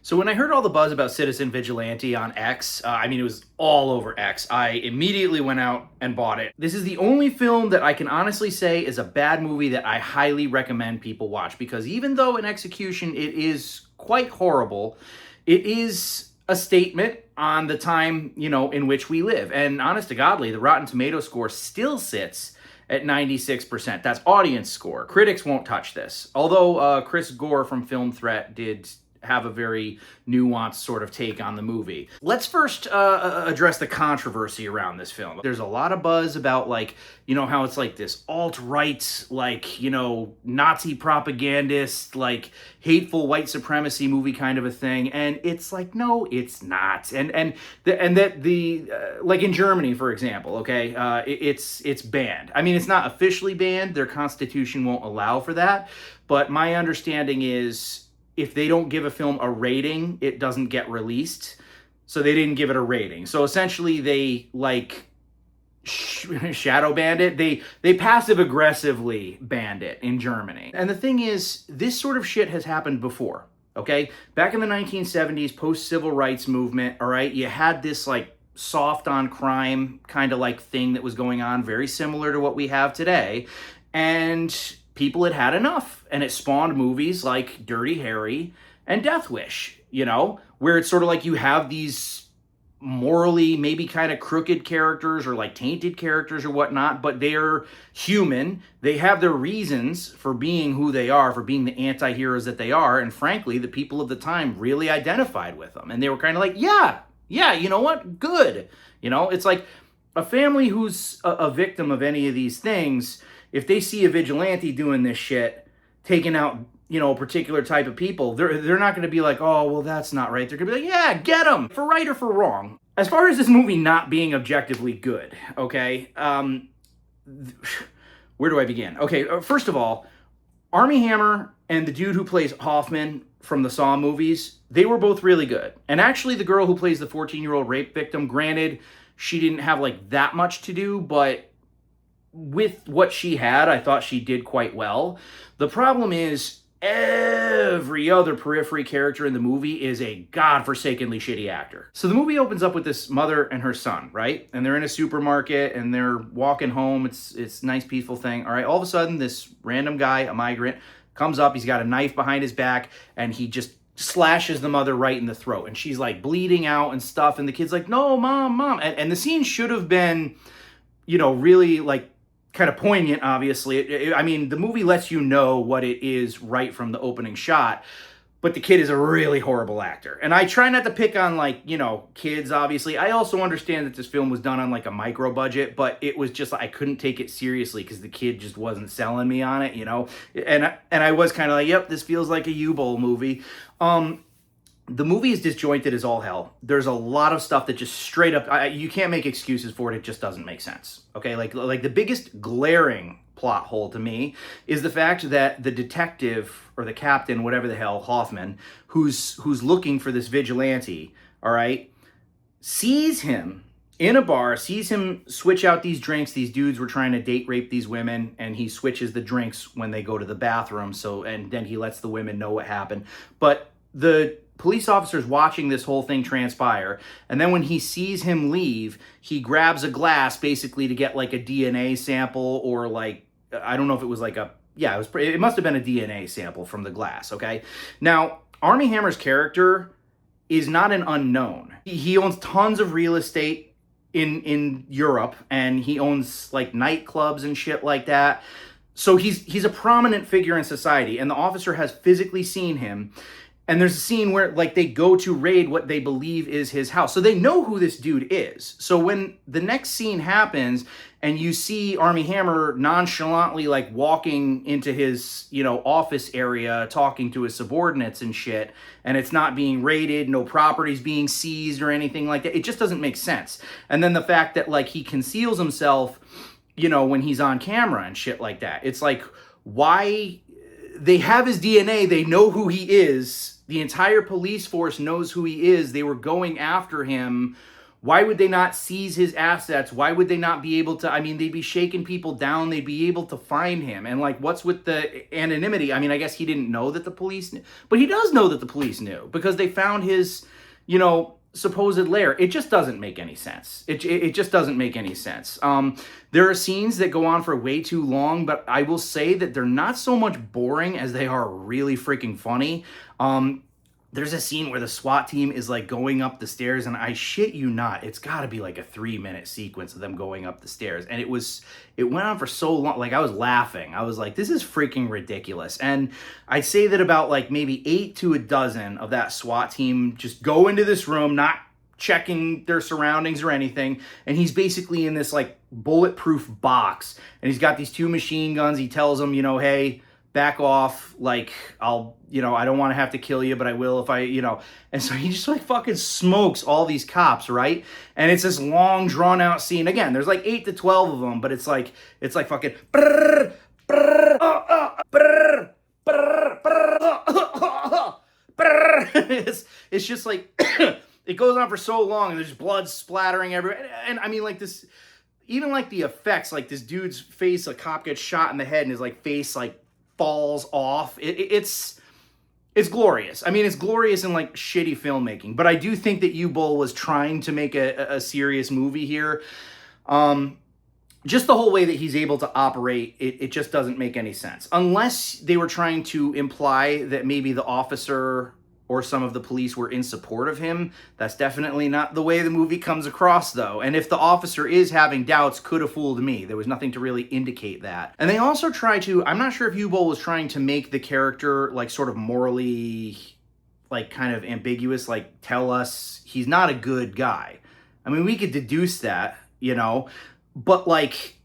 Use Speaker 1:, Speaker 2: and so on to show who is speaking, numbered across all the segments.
Speaker 1: So when I heard all the buzz about Citizen Vigilante on X, it was all over X. I immediately went out and bought it. This is the only film that I can honestly say is a bad movie that I highly recommend people watch, because even though in execution it is quite horrible, it is a statement on the time, in which we live. And honest to godly, the Rotten Tomato score still sits at 96%. That's audience score. Critics won't touch this. Although Chris Gore from Film Threat did have a very nuanced sort of take on the movie. Let's first address the controversy around this film. There's a lot of buzz about, how it's like this alt-right, Nazi propagandist, hateful white supremacy movie kind of a thing. And it's like, no, it's not. And that in Germany, for example, okay, it's banned. I mean, it's not officially banned. Their constitution won't allow for that. But my understanding is, if they don't give a film a rating, it doesn't get released. So they didn't give it a rating. So essentially they shadow banned it. They passive aggressively banned it in Germany. And the thing is, this sort of shit has happened before, okay? Back in the 1970s, post-civil rights movement, all right, you had this soft on crime kind of thing that was going on, very similar to what we have today. And people had had enough, and it spawned movies like Dirty Harry and Death Wish, where it's sort of like you have these morally maybe kind of crooked characters or tainted characters or whatnot, but they're human. They have their reasons for being who they are, for being the anti-heroes that they are, and frankly, the people of the time really identified with them. And they were kind of like, yeah, you know what? Good. It's like a family who's a victim of any of these things. If they see a vigilante doing this shit, taking out, a particular type of people, they're not going to be like, oh, well, that's not right. They're going to be like, yeah, get them, for right or for wrong. As far as this movie not being objectively good, okay, where do I begin? Okay, first of all, Armie Hammer and the dude who plays Hoffman from the Saw movies, they were both really good. And actually, the girl who plays the 14-year-old rape victim, granted, she didn't have that much to do, but with what she had, I thought she did quite well. The problem is, every other periphery character in the movie is a godforsakenly shitty actor. So the movie opens up with this mother and her son, right? And they're in a supermarket and they're walking home. It's a nice, peaceful thing. All right, all of a sudden, this random guy, a migrant, comes up. He's got a knife behind his back and he just slashes the mother right in the throat. And she's bleeding out and stuff. And the kid's like, no, mom. And the scene should have been, really kind of poignant, obviously. The movie lets you know what it is right from the opening shot, but the kid is a really horrible actor. And I try not to pick on, kids, obviously. I also understand that this film was done on, a micro budget, but it was just, I couldn't take it seriously because the kid just wasn't selling me on it, And I was kind of like, yep, this feels like a U-Bowl movie. The movie is disjointed as all hell. There's a lot of stuff that just straight up, you can't make excuses for it. It just doesn't make sense. Okay, like the biggest glaring plot hole to me is the fact that the detective or the captain, whatever the hell, Hoffman, who's looking for this vigilante, all right, sees him in a bar, sees him switch out these drinks. These dudes were trying to date rape these women, and he switches the drinks when they go to the bathroom. And then he lets the women know what happened. But the police officer's watching this whole thing transpire, and then when he sees him leave, he grabs a glass basically to get a DNA sample, or I don't know if it was it must have been a DNA sample from the glass, okay? Now, Armie Hammer's character is not an unknown. He owns tons of real estate in Europe, and he owns nightclubs and shit like that. So he's a prominent figure in society, and the officer has physically seen him. And there's a scene where they go to raid what they believe is his house. So they know who this dude is. So when the next scene happens and you see Armie Hammer nonchalantly walking into his, office area, talking to his subordinates and shit, and it's not being raided, no properties being seized or anything like that, it just doesn't make sense. And then the fact that he conceals himself, when he's on camera and shit like that. It's why they have his DNA, they know who he is. The entire police force knows who he is. They were going after him. Why would they not seize his assets? Why would they not be able to, I mean, they'd be shaking people down. They'd be able to find him. And like, what's with the anonymity? I mean, I guess he didn't know that the police knew, but he does know that the police knew because they found his, you know, supposed lair. It just doesn't make any sense. It just doesn't make any sense. There are scenes that go on for way too long, but I will say that they're not so much boring as they are really freaking funny. There's a scene where the SWAT team is like going up the stairs, and I shit you not, it's got to be like a 3-minute sequence of them going up the stairs, and it went on for so long. Like, I was laughing. I was like, this is freaking ridiculous. And I'd say that about like maybe 8 to a dozen of that SWAT team just go into this room, not checking their surroundings or anything, and he's basically in this like bulletproof box, and he's got these 2 machine guns. He tells them, you know, hey, back off, like, I'll, you know, I don't want to have to kill you, but I will if I, you know. And so he just like fucking smokes all these cops, right? And it's this long drawn out scene. Again, there's like 8 to 12 of them, but it's like fucking brrr, brrr, brrr, brrr, brrr, brrr. It's just like it goes on for so long, and there's blood splattering everywhere. And I mean, like, this, even like the effects, like this dude's face, a cop gets shot in the head and his like face like falls off. It's glorious. I mean, it's glorious in like shitty filmmaking, but I do think that U-Bowl was trying to make a serious movie here. Just the whole way that he's able to operate, it just doesn't make any sense. Unless they were trying to imply that maybe the officer or some of the police were in support of him. That's definitely not the way the movie comes across, though. And if the officer is having doubts, could have fooled me. There was nothing to really indicate that. And they also try to, I'm not sure if U-Bowl was trying to make the character like sort of morally, like kind of ambiguous, like tell us he's not a good guy. I mean, we could deduce that, you know, but like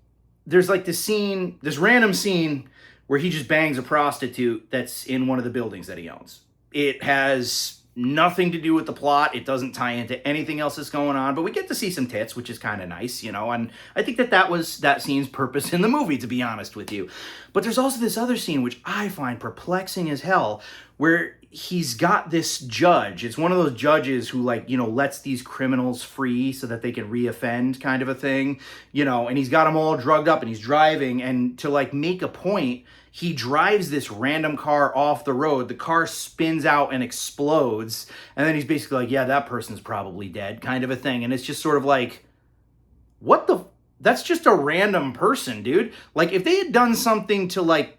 Speaker 1: there's like this scene, this random scene where he just bangs a prostitute that's in one of the buildings that he owns. It has nothing to do with the plot. It doesn't tie into anything else that's going on, but we get to see some tits, which is kind of nice, you know, and I think that was that scene's purpose in the movie, to be honest with you. But there's also this other scene, which I find perplexing as hell, where he's got this judge. It's one of those judges who, like, you know, lets these criminals free so that they can reoffend, kind of a thing, you know, and he's got them all drugged up and he's driving, and to like make a point, he drives this random car off the road. The car spins out and explodes. And then he's basically like, yeah, that person's probably dead, kind of a thing. And it's just sort of like, what the? That's just a random person, dude. Like, if they had done something to like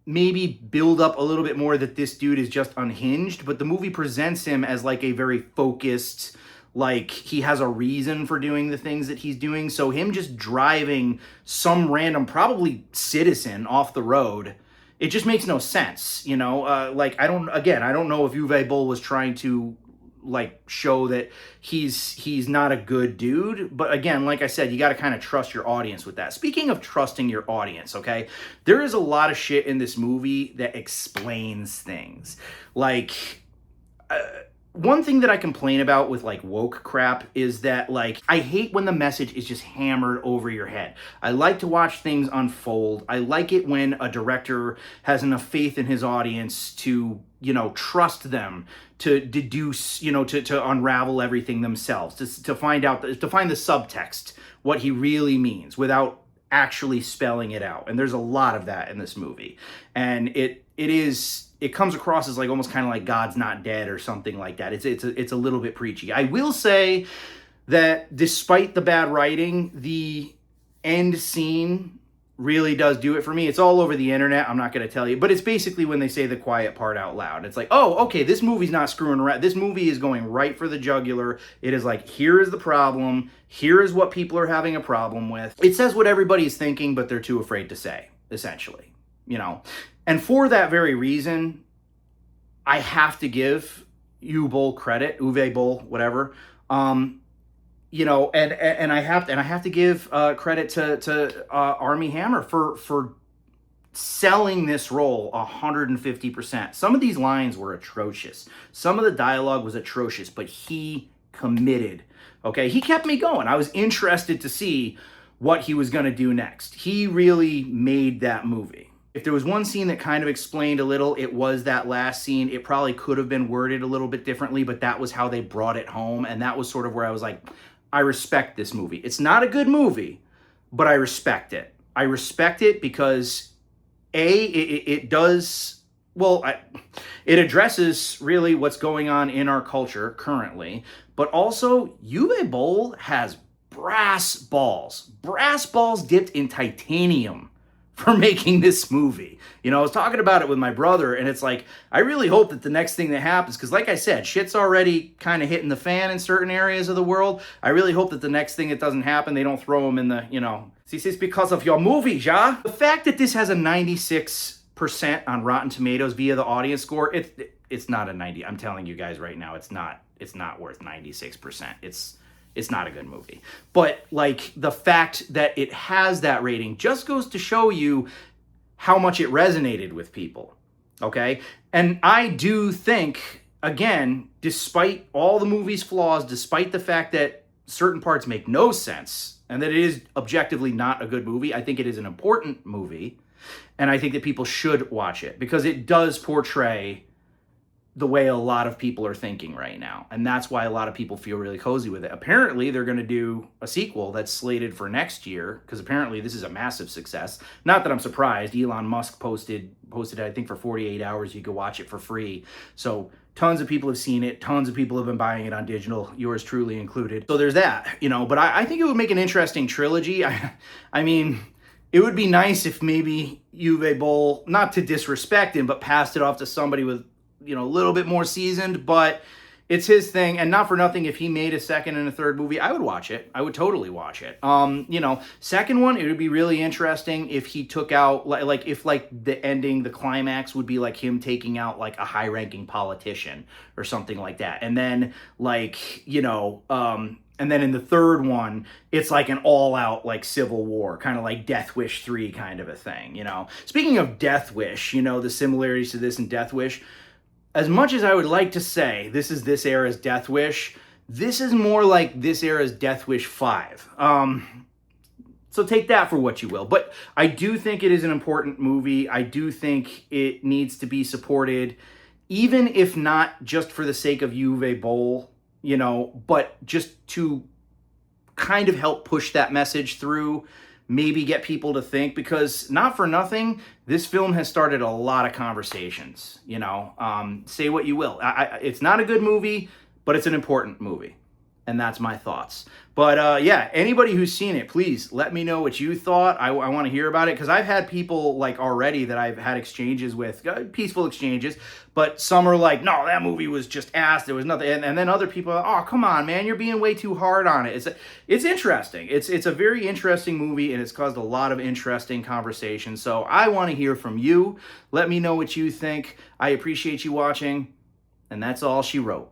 Speaker 1: maybe build up a little bit more that this dude is just unhinged, but the movie presents him as like a very focused, like he has a reason for doing the things that he's doing. So him just driving some random, probably citizen off the road, it just makes no sense, you know? Like, I don't know if Uwe Boll was trying to like show that he's not a good dude, but again, like I said, you got to kind of trust your audience with that. Speaking of trusting your audience, okay, there is a lot of shit in this movie that explains things. Like, one thing that I complain about with like woke crap is that, like, I hate when the message is just hammered over your head. I like to watch things unfold. I like it when a director has enough faith in his audience to, you know, trust them to deduce, you know, to unravel everything themselves, to find out, to find the subtext, what he really means without actually spelling it out. And there's a lot of that in this movie. And it comes across as like almost kind of like God's not dead or something like that. It's a little bit preachy. I will say that despite the bad writing, the end scene really does do it for me. It's all over the internet. I'm not going to tell you, but it's basically when they say the quiet part out loud. It's like, oh, okay, this movie's not screwing around. This movie is going right for the jugular. It is like, here is the problem. Here is what people are having a problem with. It says what everybody's thinking, but they're too afraid to say, essentially, you know. And for that very reason, I have to give Uwe credit, Uwe Boll, whatever. You know, and I have to give credit to Armie Hammer for selling this role 150%. Some of these lines were atrocious. Some of the dialogue was atrocious, but he committed. Okay, he kept me going. I was interested to see what he was going to do next. He really made that movie. If there was one scene that kind of explained a little, it was that last scene. It probably could have been worded a little bit differently, but that was how they brought it home, and that was sort of where I was like, I respect this movie. It's not a good movie, but I respect it. I respect it because it does, well, it addresses really what's going on in our culture currently, but also Uwe Boll has brass balls dipped in titanium for making this movie. You know, I was talking about it with my brother, and it's like, I really hope that the next thing that happens, because like I said, shit's already kind of hitting the fan in certain areas of the world. I really hope that the next thing that doesn't happen, they don't throw them in the, you know, this is because of your movie, ja? The fact that this has a 96% on Rotten Tomatoes via the audience score, it's not a 90. I'm telling you guys right now, it's not worth 96%. It's not a good movie. But like the fact that it has that rating just goes to show you how much it resonated with people. Okay? And I do think, again, despite all the movie's flaws, despite the fact that certain parts make no sense and that it is objectively not a good movie, I think it is an important movie. And I think that people should watch it because it does portray the way a lot of people are thinking right now. And that's why a lot of people feel really cozy with it. Apparently, they're going to do a sequel that's slated for next year because apparently this is a massive success. Not that I'm surprised. Elon Musk posted it, I think, for 48 hours. You could watch it for free. So tons of people have seen it. Tons of people have been buying it on digital, yours truly included. So there's that, you know. But I think it would make an interesting trilogy. I mean, it would be nice if maybe Uwe Boll, not to disrespect him, but passed it off to somebody with, you know, a little bit more seasoned, but it's his thing. And not for nothing, if he made a second and a third movie, I would watch it. I would totally watch it. You know, second one, it would be really interesting if he took out, like, if like the ending, the climax would be like him taking out like a high ranking politician or something like that. And then like, you know, and then in the third one, it's like an all-out like civil war, kind of like Death Wish 3 kind of a thing, you know. Speaking of Death Wish, you know, the similarities to this and Death Wish, as much as I would like to say this is this era's Death Wish, this is more like this era's Death Wish 5. So take that for what you will. But I do think it is an important movie. I do think it needs to be supported, even if not just for the sake of Uwe Boll, you know, but just to kind of help push that message through, maybe get people to think, because not for nothing, this film has started a lot of conversations, you know. Say what you will. It's not a good movie, but it's an important movie. And that's my thoughts. But yeah, anybody who's seen it, please let me know what you thought. I want to hear about it because I've had people like already that I've had exchanges with, peaceful exchanges, but some are like, no, that movie was just ass. There was nothing. And then other people are, oh, come on, man, you're being way too hard on it. It's interesting. It's a very interesting movie, and it's caused a lot of interesting conversations. So I want to hear from you. Let me know what you think. I appreciate you watching, and that's all she wrote.